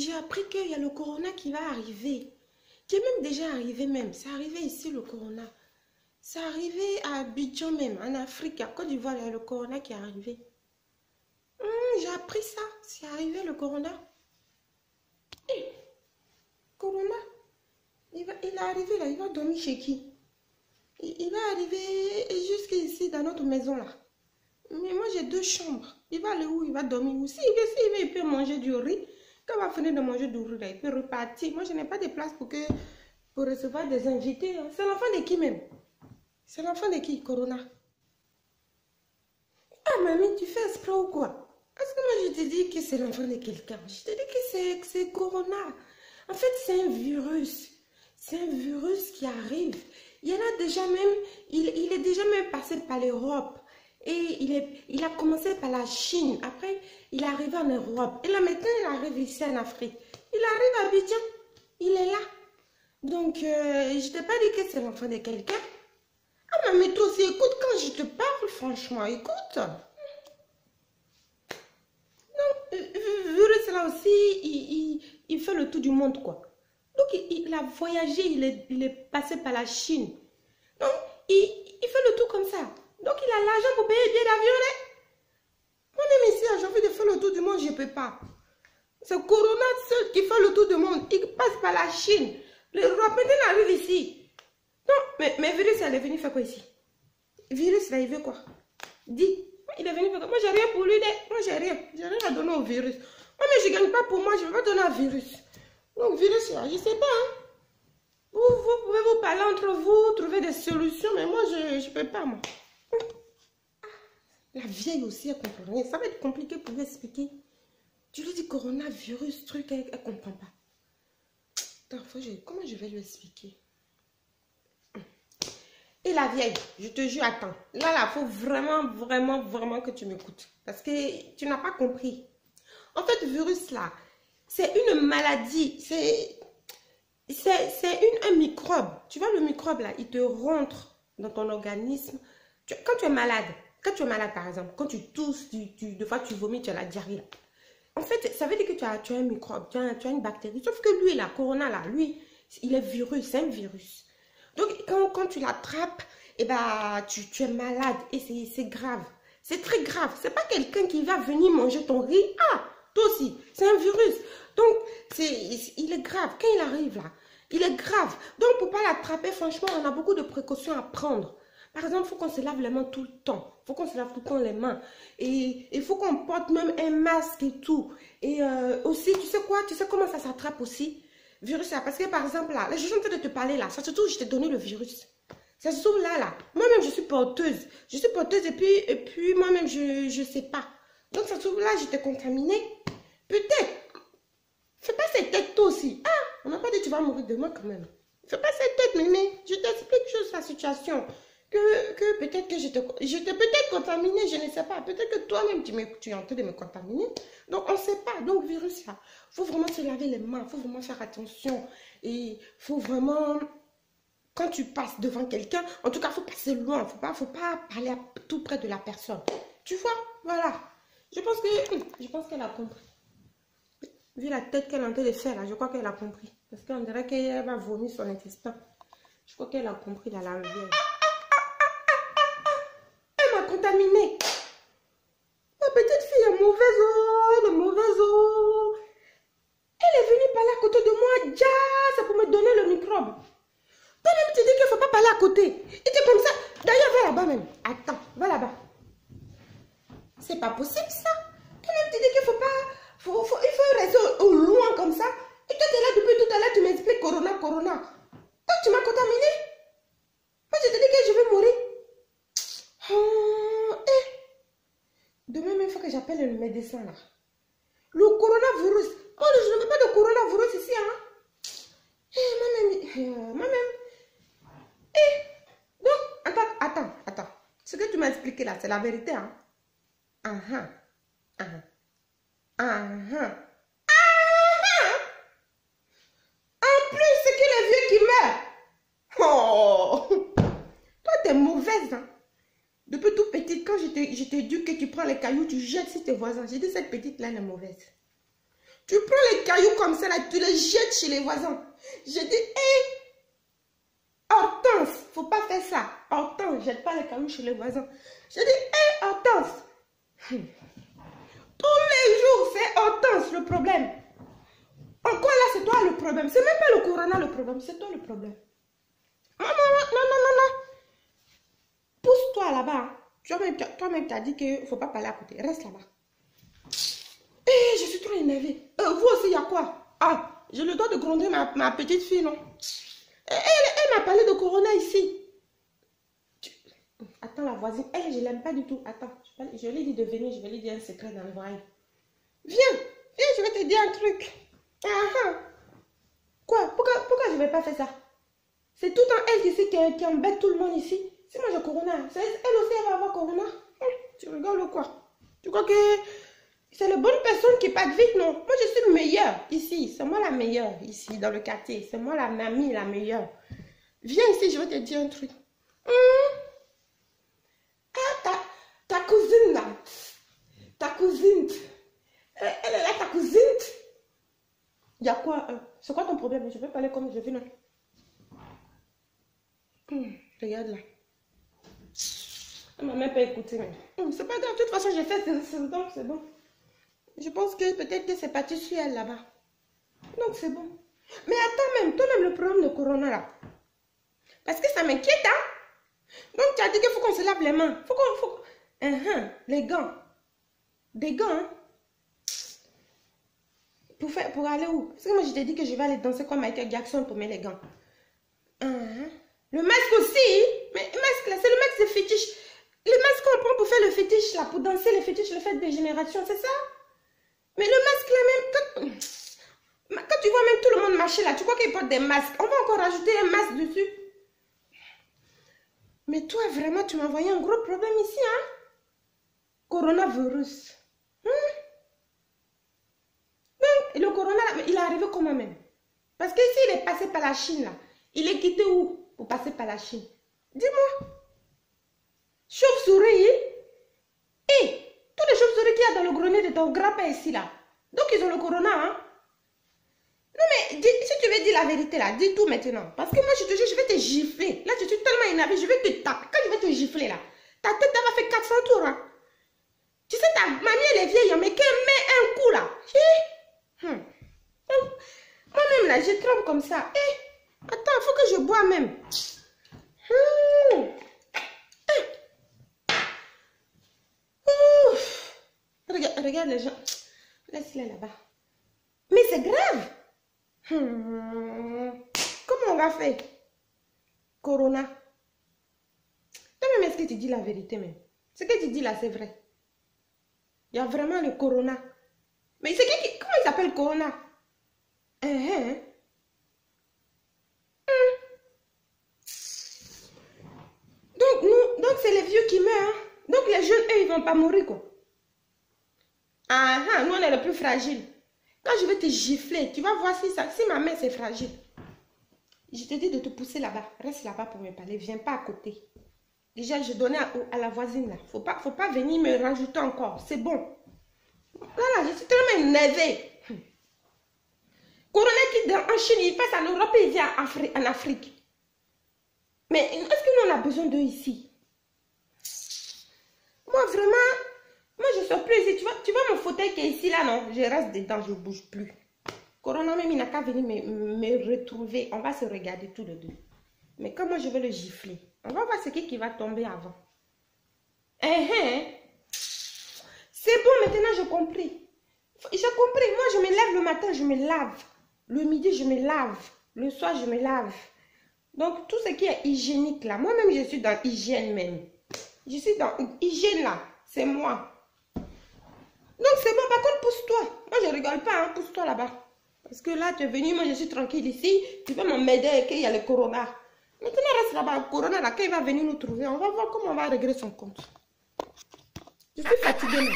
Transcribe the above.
j'ai appris qu'il y a le corona qui va arriver. Qui est même déjà arrivé même. C'est arrivé ici le corona. C'est arrivé à Abidjan même, en Afrique, à Côte d'Ivoire, il y a le corona qui est arrivé. J'ai appris ça. C'est arrivé le corona. Eh, corona. Il est arrivé là, il va dormir chez qui? Il va arriver jusqu'ici dans notre maison là. Mais moi j'ai 2 chambres. Il va aller où? Il va dormir où? S'il veut, il peut manger du riz. Quand il va finir de manger du riz là, il peut repartir. Moi je n'ai pas de place pour recevoir des invités. C'est l'enfant de qui même? C'est l'enfant de qui, Corona? Ah mamie, tu fais exprès ou quoi? Est-ce que moi je te dis que c'est l'enfant de quelqu'un? Je te dis que c'est Corona. En fait c'est un virus. C'est un virus qui arrive. Il y en a déjà même, il est déjà même passé par l'Europe. Et il a commencé par la Chine. Après, il est arrivé en Europe. Et là, maintenant, il arrive ici en Afrique. Il arrive à Abidjan. Il est là. Donc, je ne t'ai pas dit que c'est l'enfant de quelqu'un. Ah, mais toi aussi, écoute quand je te parle, franchement, écoute. Donc, virus là aussi, il fait le tour du monde, quoi. Donc, il a voyagé, il est passé par la Chine. Donc, il fait le tour comme ça. Donc, il a l'argent pour payer les billets d'avion. Moi-même ici, j'ai envie de faire le tour du monde, je ne peux pas. C'est Corona seul qui fait le tour du monde. Il passe par la Chine. L'Europe, maintenant, il arrive ici. Non, mais virus, il est venu faire quoi ici? Virus, là, il veut quoi? Dis. Il est venu faire quoi? Moi, j'ai rien pour lui. Moi, j'ai rien. J'ai rien à donner au virus. Moi, mais je ne gagne pas pour moi. Je ne vais pas donner au virus. Donc, virus, là, je ne sais pas. Hein. Vous pouvez vous parler entre vous, trouver des solutions. Mais moi, je ne peux pas, moi. La vieille aussi, elle ne comprend rien. Ça va être compliqué pour lui expliquer. Tu lui dis coronavirus, truc, elle ne comprend pas. Attends, comment je vais lui expliquer? Et la vieille, je te jure, attends. Là, il faut vraiment que tu m'écoutes. Parce que tu n'as pas compris. En fait, virus, là, c'est une maladie. C'est un microbe. Tu vois, le microbe, là, il te rentre dans ton organisme. Quand tu es malade, par exemple, quand tu tousses, des fois tu vomis, tu as la diarrhée. Là. En fait, ça veut dire que tu as un microbe, tu as une bactérie. Sauf que lui, la corona, là, lui, il est virus, c'est un virus. Donc, quand tu l'attrapes, eh ben, tu es malade et c'est grave. C'est très grave. C'est pas quelqu'un qui va venir manger ton riz. Ah, toi aussi, c'est un virus. Donc, il est grave. Quand il arrive là, il est grave. Donc, pour ne pas l'attraper, franchement, on a beaucoup de précautions à prendre. Par exemple, il faut qu'on se lave les mains tout le temps. Il faut qu'on se lave tout le temps les mains. Et il faut qu'on porte même un masque et tout. Et aussi, tu sais quoi? Tu sais comment ça s'attrape aussi? Virus là. Parce que par exemple, là, je suis en train de te parler là. Ça se trouve, je t'ai donné le virus. Ça se trouve là. Moi-même, je suis porteuse. Je suis porteuse et puis moi-même, je ne sais pas. Donc, ça se trouve là, je t'ai contaminé. Peut-être. Fais pas cette tête toi aussi. Ah, on n'a pas dit que tu vas mourir demain quand même. Fais pas cette tête, mémé. Je t'explique juste la situation. Que peut-être que je t'ai peut-être contaminé, je ne sais pas. Peut-être que toi-même, tu es en train de me contaminer. Donc, on ne sait pas. Donc, virus là, il faut vraiment se laver les mains. Il faut vraiment faire attention. Et il faut vraiment, quand tu passes devant quelqu'un, en tout cas, il faut passer loin. Il ne faut pas parler tout près de la personne. Tu vois, voilà. Je pense qu'elle a compris. Vu la tête qu'elle est en train de faire, là, je crois qu'elle a compris. Parce qu'on dirait qu'elle va vomir son intestin. Je crois qu'elle a compris, là, la vieille. Contaminée. Ma petite fille est mauvaise eau, elle est mauvaise eau. Elle est venue parler à côté de moi, déjà, c'est pour me donner le microbe. Toi-même, tu dis qu'il ne faut pas parler à côté. Et tu es comme ça. D'ailleurs, va là-bas même. Attends, va là-bas. C'est pas possible ça. Toi-même, tu dis qu'il faut pas. Il faut rester au loin comme ça. Et toi, tu es là depuis tout à l'heure, tu m'expliques corona. Toi, tu m'as contaminé. Moi, je te dis que je vais mourir. Demain, il faut que j'appelle le médecin là. Le coronavirus. Moi, je ne veux pas de coronavirus ici. Hein? Moi-même. Donc, attends. Ce que tu m'as expliqué là, c'est la vérité. Hein? En plus, c'est que les vieux qui meurent. Oh! Toi, t'es mauvaise. Hein? Depuis toute petite, quand je t'ai dit que tu prends les cailloux, tu jettes sur tes voisins. J'ai dit cette petite-là, elle est mauvaise. Tu prends les cailloux comme ça, là, tu les jettes chez les voisins. Je dis, hé, Hortense, faut pas faire ça. Hortense, jette pas les cailloux chez les voisins. Je dis, hé, Hortense. Tous les jours, c'est Hortense le problème. Encore là, c'est toi le problème. C'est même pas le corona le problème, c'est toi le problème. Non, non, non, non, non, non. Pousse-toi là-bas. Toi-même, tu as dit qu'il ne faut pas parler à côté. Reste là-bas. Eh, je suis trop énervée. Vous aussi, il y a quoi? Ah, j'ai le droit de gronder ma petite fille, non? Elle m'a parlé de corona ici. Attends, la voisine, elle, je ne l'aime pas du tout. Attends, je lui ai dit de venir, je vais lui dire un secret dans l'oreille. Viens, viens, je vais te dire un truc. Quoi? Pourquoi je ne vais pas faire ça? C'est tout le temps elle ici qui embête tout le monde ici. Si moi j'ai corona, elle aussi elle va avoir corona. Tu rigoles ou quoi? Tu crois que c'est les bonnes personnes qui partent vite, non? Moi je suis meilleure ici. C'est moi la meilleure ici dans le quartier. C'est moi la mamie la meilleure. Viens ici, je vais te dire un truc. Ah, ta cousine là. Ta cousine. Elle est là, ta cousine. Il y a quoi? C'est quoi ton problème? Je vais parler comme je veux, non? Regarde là. Elle m'a même pas écouté. C'est pas grave. De toute façon, j'ai fait donc c'est bon. Je pense que peut-être que c'est parti sur elle là-bas. Donc c'est bon. Mais attends même, toi-même le problème de corona là. Parce que ça m'inquiète, hein. Donc tu as dit qu'il faut qu'on se lave les mains. Les gants. Des gants, hein. Pour aller où? Parce que moi je t'ai dit que je vais aller danser comme Michael Jackson pour mettre les gants. Le masque aussi. Mais le masque là, c'est le masque de fétiche. Le masque qu'on prend pour faire le fétiche là, pour danser le fétiche, le fait de génération, c'est ça? Mais le masque là même, quand tu vois même tout le monde marcher là, tu crois qu'ils portent des masques. On va encore rajouter un masque dessus. Mais toi vraiment, tu m'as envoyé un gros problème ici, hein? Coronavirus. Donc, le corona, il est arrivé comment même? Parce que s'il est passé par la Chine là, il est quitté où pour passer par la Chine? Dis-moi. Chauve-souris. Toutes les chauves-souris qu'il y a dans le grenier de ton grand-père ici là. Donc ils ont le corona, hein? Non mais, si tu veux dire la vérité là, dis tout maintenant. Parce que moi je te jure, je vais te gifler. Là je suis tellement énervée, je vais te taper. Quand je vais te gifler là, ta tête elle va faire 400 tours, hein? Tu sais, ta mamie elle est vieille, mais qu'elle met un coup là. Moi-même là, je tremble comme ça. Attends, il faut que je bois même. Regarde les gens. Laisse-les là-bas. Mais c'est grave. Comment on va faire? Corona. Toi-même, est-ce que tu dis la vérité même? Ce que tu dis là, c'est vrai. Il y a vraiment le corona. Mais c'est comment il s'appelle corona? Donc c'est les vieux qui meurent. Hein? Donc les jeunes, eux, ils vont pas mourir quoi. Nous on est les plus fragiles. Quand je vais te gifler, tu vas voir si ma main c'est fragile. Je te dis de te pousser là-bas. Reste là-bas pour me parler. Viens pas à côté. Déjà, je donnais à la voisine là. Faut pas venir me rajouter encore. C'est bon. Voilà, je suis tellement énervée. Corona qui en Chine, il passe en Europe et il vient en Afrique. Mais est-ce que nous on a besoin d'eux ici? Moi vraiment, moi je sors plus ici. Tu vois mon fauteuil qui est ici là, non? Je reste dedans, je ne bouge plus. Corona même, il n'a qu'à venir me retrouver. On va se regarder tous les deux. Mais comment je vais le gifler? On va voir ce qui va tomber avant. C'est bon, maintenant j'ai compris. J'ai compris. Moi, je me lève le matin, je me lave. Le midi, je me lave. Le soir, je me lave. Donc, tout ce qui est hygiénique là, moi-même, je suis dans hygiène même. Je suis dans hygiène là. C'est moi. Donc, c'est bon. Par contre, pousse-toi. Moi, je rigole pas. Hein, pousse-toi là-bas. Parce que là, tu es venu, moi, je suis tranquille ici. Tu vas m'aider qu'il y a le corona. Maintenant, reste là-bas. Le corona, là, quand il va venir nous trouver, on va voir comment on va régler son compte. Je suis fatiguée.